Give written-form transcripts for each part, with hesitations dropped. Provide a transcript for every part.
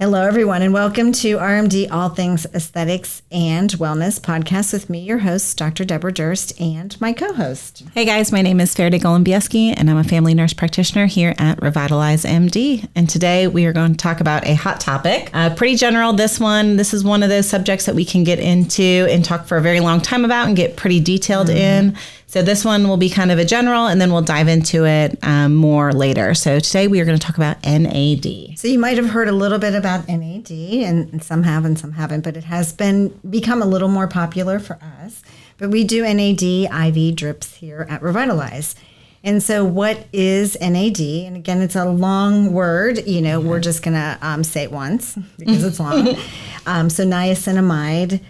Hello, everyone, and welcome to RMD All Things Aesthetics and Wellness podcast with me, your host, Dr. Deborah Durst, and my co-host. Hey guys, my name is Faraday Golombieski, and I'm a family nurse practitioner here at RevitalyzeMD. And today we are going to talk about a hot topic, pretty general. This is one of those subjects that we can get into and talk for a very long time about and get pretty detailed in. So this one will be kind of a general, and then we'll dive into it more later. So today we are going to talk about NAD. So you might have heard a little bit about NAD, and some have and some haven't, but it has become a little more popular for us. But we do NAD IV drips here at Revitalize. And so what is NAD? And again, it's a long word. We're just going to say it once because it's long. So niacinamide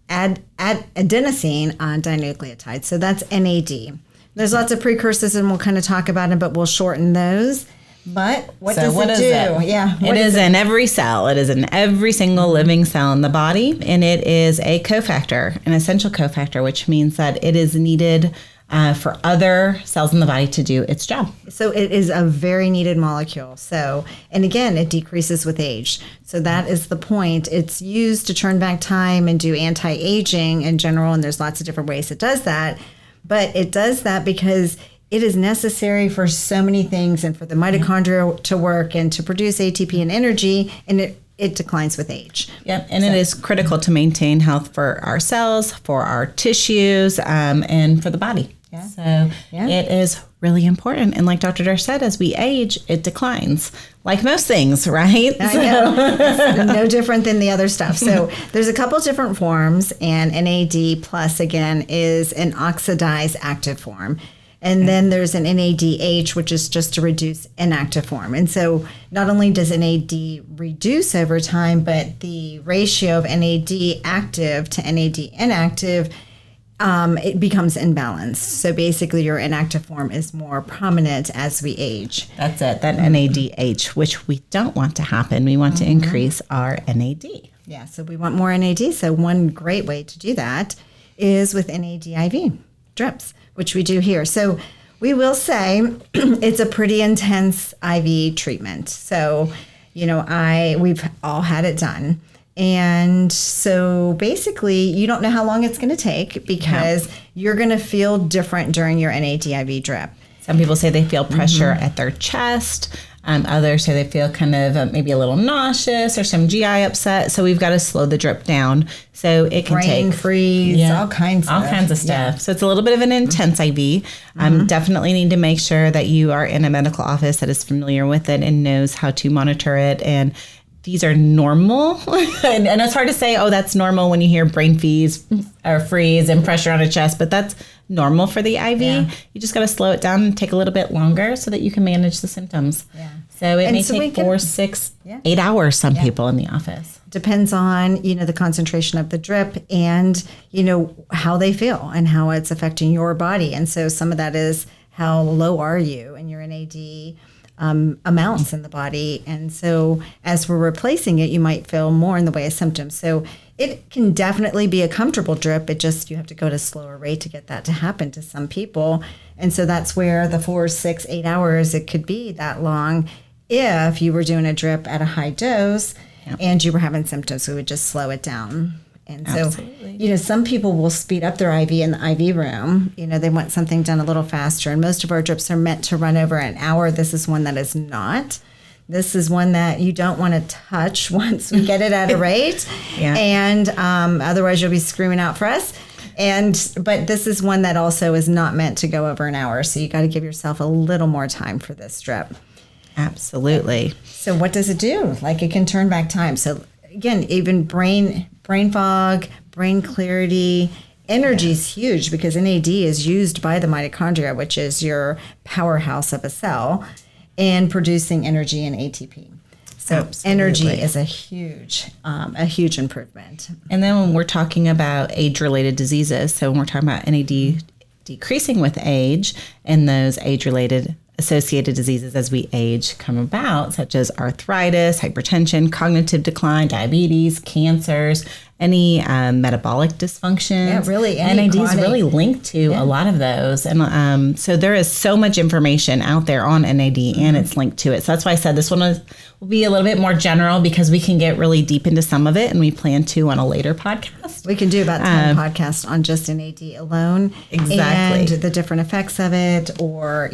adenosine dinucleotide. So that's NAD. There's lots of precursors, and we'll kind of talk about them, but we'll shorten those. But what does it do? Yeah, it is in every cell. It is in every single living cell in the body, and it is a cofactor, an essential cofactor, which means that it is needed for other cells in the body to do its job. So it is a very needed molecule. And again, it decreases with age. So that is the point. It's used to turn back time and do anti-aging in general, and there's lots of different ways it does that. But it does that because it is necessary for so many things, and for the mitochondria to work and to produce ATP and energy, and it declines with age. Yep, and it is critical to maintain health for our cells, for our tissues, and for the body. Yeah. So it is really important. And like Dr. Durst said, as we age, it declines. Like most things, right? I know. It's no different than the other stuff. So there's a couple different forms, and NAD plus, again, is an oxidized active form. And then there's an NADH, which is just to reduce inactive form. And so not only does NAD reduce over time, but the ratio of NAD active to NAD inactive, it becomes imbalanced. So basically your inactive form is more prominent as we age. That's it, that NADH, which we don't want to happen. We want to increase our NAD. Yeah, so we want more NAD. So one great way to do that is with NAD IV drips, which we do here. So we will say it's a pretty intense IV treatment. So, we've all had it done. And so basically you don't know how long it's going to take because you're going to feel different during your NAD IV drip. Some people say they feel pressure at their chest. Others say they feel kind of maybe a little nauseous or some GI upset. So we've got to slow the drip down so it can brain freeze, all kinds of stuff. Yeah. So it's a little bit of an intense IV. Definitely need to make sure that you are in a medical office that is familiar with it and knows how to monitor it. And these are normal. and it's hard to say, that's normal when you hear brain freeze and pressure on a chest, but that's normal for the IV. Yeah. You just got to slow it down and take a little bit longer so that you can manage the symptoms. Yeah. So it may take 4, 6, 8 hours, some people in the office. Depends on, the concentration of the drip and, how they feel and how it's affecting your body. And so some of that is how low are you in your NAD amounts in the body. And so as we're replacing it, you might feel more in the way of symptoms. So it can definitely be a comfortable drip. You have to go at a slower rate to get that to happen to some people. And so that's where the 4, 6, 8 hours, it could be that long if you were doing a drip at a high dose and you were having symptoms. We would just slow it down. And so, some people will speed up their IV in the IV room. They want something done a little faster. And most of our drips are meant to run over an hour. This is one that is not. This is one that you don't want to touch once we get it at a rate. And otherwise you'll be screaming out for us. But this is one that also is not meant to go over an hour. So you got to give yourself a little more time for this drip. Absolutely. So what does it do? It can turn back time. So again, even brain fog, brain clarity, energy is huge because NAD is used by the mitochondria, which is your powerhouse of a cell, in producing energy and ATP. So energy is a huge improvement. And then when we're talking about age-related diseases, so when we're talking about NAD decreasing with age and those age-related associated diseases as we age come about, such as arthritis, hypertension, cognitive decline, diabetes, cancers, any metabolic dysfunction. Yeah, really. NAD is really linked to a lot of those. And so there is so much information out there on NAD and it's linked to it. So that's why I said this one will be a little bit more general because we can get really deep into some of it and we plan to on a later podcast. We can do about 10 podcasts on just NAD alone. Exactly. And the different effects of it or,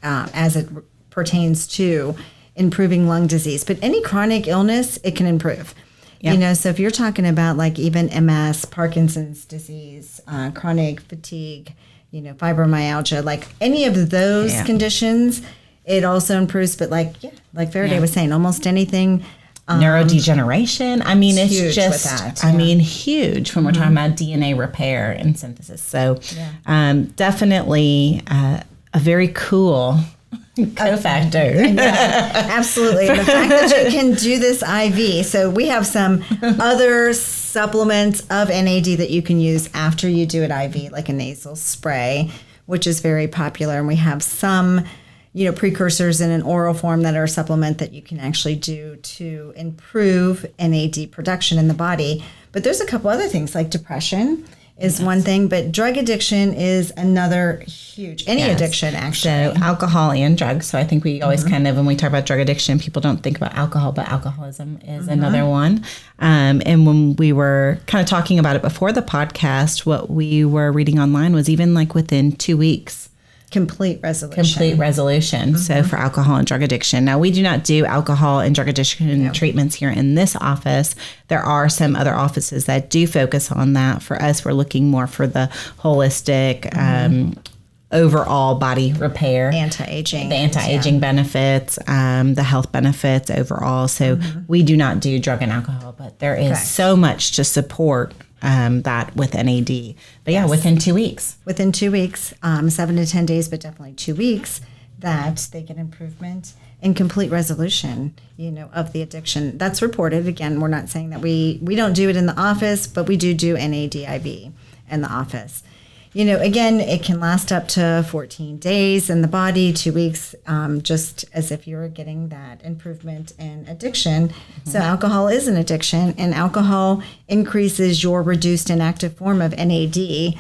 as it pertains to improving lung disease. But any chronic illness, it can improve. Yep. So if you're talking about like even MS, Parkinson's disease, chronic fatigue, fibromyalgia, like any of those conditions, it also improves. But like Faraday was saying, almost anything. Neurodegeneration. I mean, it's just, huge when we're talking about DNA repair and synthesis. So definitely a very cool cofactor. Absolutely. The fact that you can do this IV. So we have some other supplements of NAD that you can use after you do it IV, like a nasal spray, which is very popular. And we have some, precursors in an oral form that are a supplement that you can actually do to improve NAD production in the body. But there's a couple other things like depression is one thing, but drug addiction is another huge, addiction actually. So alcohol and drugs. So I think we always kind of, when we talk about drug addiction, people don't think about alcohol, but alcoholism is another one. And when we were kind of talking about it before the podcast, what we were reading online was even like within 2 weeks. Complete resolution. So for alcohol and drug addiction. Now, we do not do alcohol and drug addiction treatments here in this office. There are some other offices that do focus on that. For us, we're looking more for the holistic, overall body repair. Anti-aging. The anti-aging benefits, the health benefits overall. So we do not do drug and alcohol, but there is so much to support that with NAD. But within 2 weeks. Within 2 weeks, 7 to 10 days, but definitely 2 weeks, that they get improvement and complete resolution, of the addiction. That's reported. Again, we're not saying that we don't do it in the office, but we do NAD IV in the office. Again, it can last up to 14 days in the body, 2 weeks, just as if you're getting that improvement in addiction. So alcohol is an addiction, and alcohol increases your reduced inactive form of NAD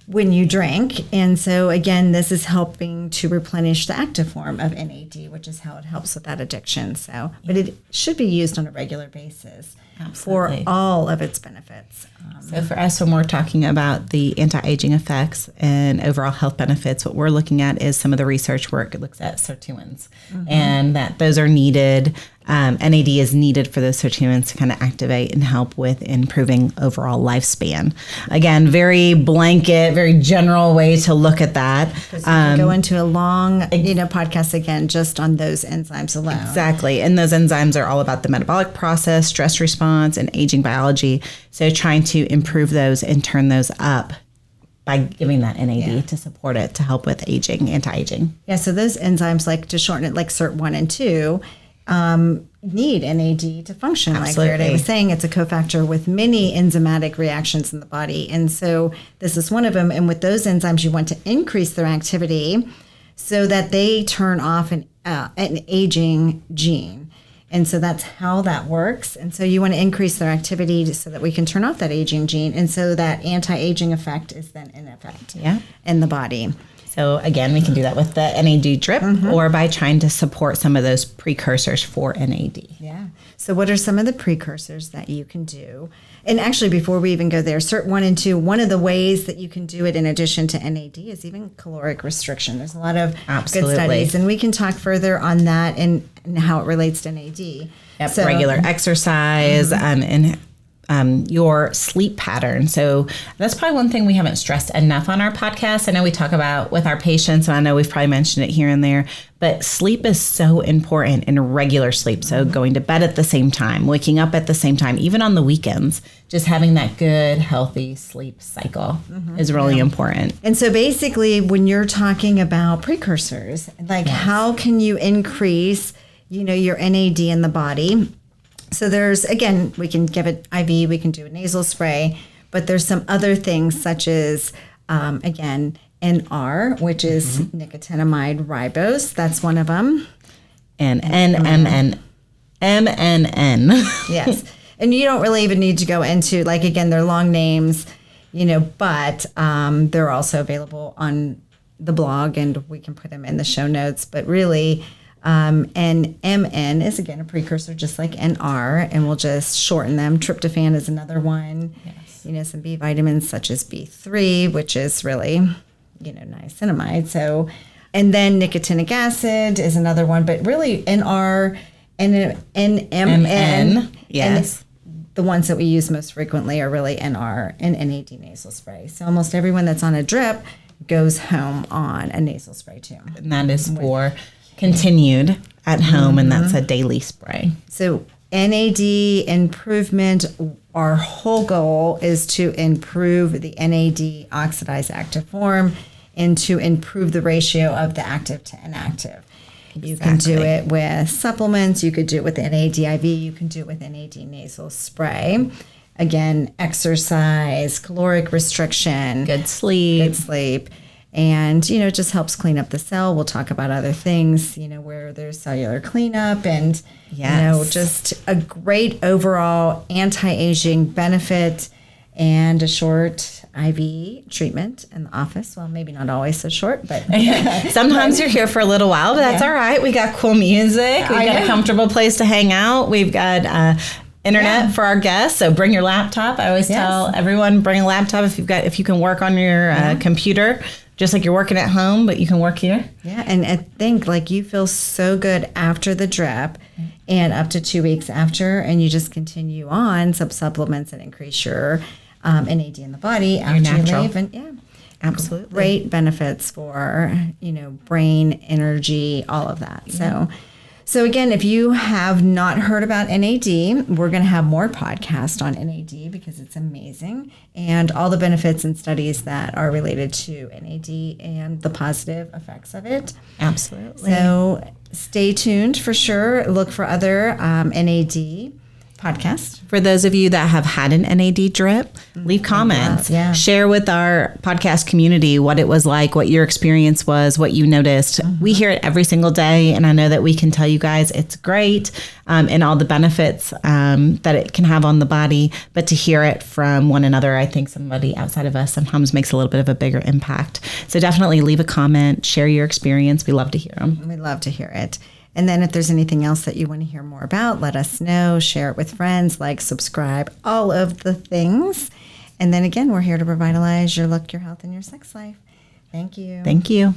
when you drink. And so, again, this is helping to replenish the active form of NAD, which is how it helps with that addiction. So, but it should be used on a regular basis. Absolutely. For all of its benefits. So for us, when we're talking about the anti-aging effects and overall health benefits, what we're looking at is some of the research work. It looks at sirtuins and that those are needed. NAD is needed for those sirtuins to kind of activate and help with improving overall lifespan. Again, very blanket, very general way to look at that. We can go into a long, podcast again just on those enzymes alone. Exactly. And those enzymes are all about the metabolic process, stress response, and aging biology. So trying to improve those and turn those up by giving that NAD to support it, to help with aging, anti-aging. Yeah, so those enzymes, like to shorten it, like SIRT1 and 2, need NAD to function. Absolutely. Like Faraday was saying, it's a cofactor with many enzymatic reactions in the body. And so this is one of them. And with those enzymes, you want to increase their activity so that they turn off an aging gene. And so that's how that works. And so you want to increase their activity so that we can turn off that aging gene. And so that anti-aging effect is then in effect in the body. So again, we can do that with the NAD drip or by trying to support some of those precursors for NAD. Yeah. So what are some of the precursors that you can do? And actually, before we even go there, SIRT1 and 2, one of the ways that you can do it in addition to NAD is even caloric restriction. There's a lot of good studies, and we can talk further on that and how it relates to NAD. Yep, so, regular exercise and your sleep pattern. So that's probably one thing we haven't stressed enough on our podcast. I know we talk about with our patients, and I know we've probably mentioned it here and there, but sleep is so important in regular sleep. So going to bed at the same time, waking up at the same time, even on the weekends, just having that good, healthy sleep cycle is really important. And so basically, when you're talking about precursors, like how can you increase, your NAD in the body? So there's, again, we can give it IV, we can do a nasal spray, but there's some other things such as, again, NR, which is nicotinamide ribose. That's one of them. And MNN. Yes. And you don't really even need to go into, like, again, they're long names, but they're also available on the blog, and we can put them in the show notes. But really, NMN is, again, a precursor just like NR, and we'll just shorten them. Tryptophan is another one. Yes. Some B vitamins such as B3, which is really, niacinamide. So, and then nicotinic acid is another one, but really NR and NMN. Yes. And the ones that we use most frequently are really NR and NAD nasal spray. So almost everyone that's on a drip goes home on a nasal spray too. And that is for continued at home, and that's a daily spray. So NAD improvement, our whole goal is to improve the NAD oxidized active form and to improve the ratio of the active to inactive. Exactly. You can do it with supplements. You could do it with NAD IV. You can do it with NAD nasal spray. Again, exercise, caloric restriction. Good sleep. And, it just helps clean up the cell. We'll talk about other things, where there's cellular cleanup and, just a great overall anti-aging benefit and a short IV treatment in the office. Well, maybe not always so short, but sometimes you're here for a little while, but that's all right. We got cool music. We've got a comfortable place to hang out. We've got internet for our guests. So bring your laptop. I always tell everyone, bring a laptop if you can work on your computer, just like you're working at home, but you can work here. Yeah. And I think you feel so good after the drip and up to 2 weeks after, and you just continue on some supplements and increase your NAD in the body after you leave. And absolutely great benefits for, brain, energy, all of that. Yeah. So again, if you have not heard about NAD, we're going to have more podcasts on NAD because it's amazing, and all the benefits and studies that are related to NAD and the positive effects of it. Absolutely. So stay tuned for sure. Look for other NAD podcasts. For those of you that have had an NAD drip, leave comments. Share with our podcast community what it was like, what your experience was, what you noticed. We hear it every single day, and I know that we can tell you guys it's great and all the benefits that it can have on the body. But to hear it from one another, I think somebody outside of us sometimes makes a little bit of a bigger impact. So definitely leave a comment, share your experience. We love to hear them. We love to hear it. And then if there's anything else that you want to hear more about, let us know, share it with friends, subscribe, all of the things. And then again, we're here to revitalize your look, your health, and your sex life. Thank you. Thank you.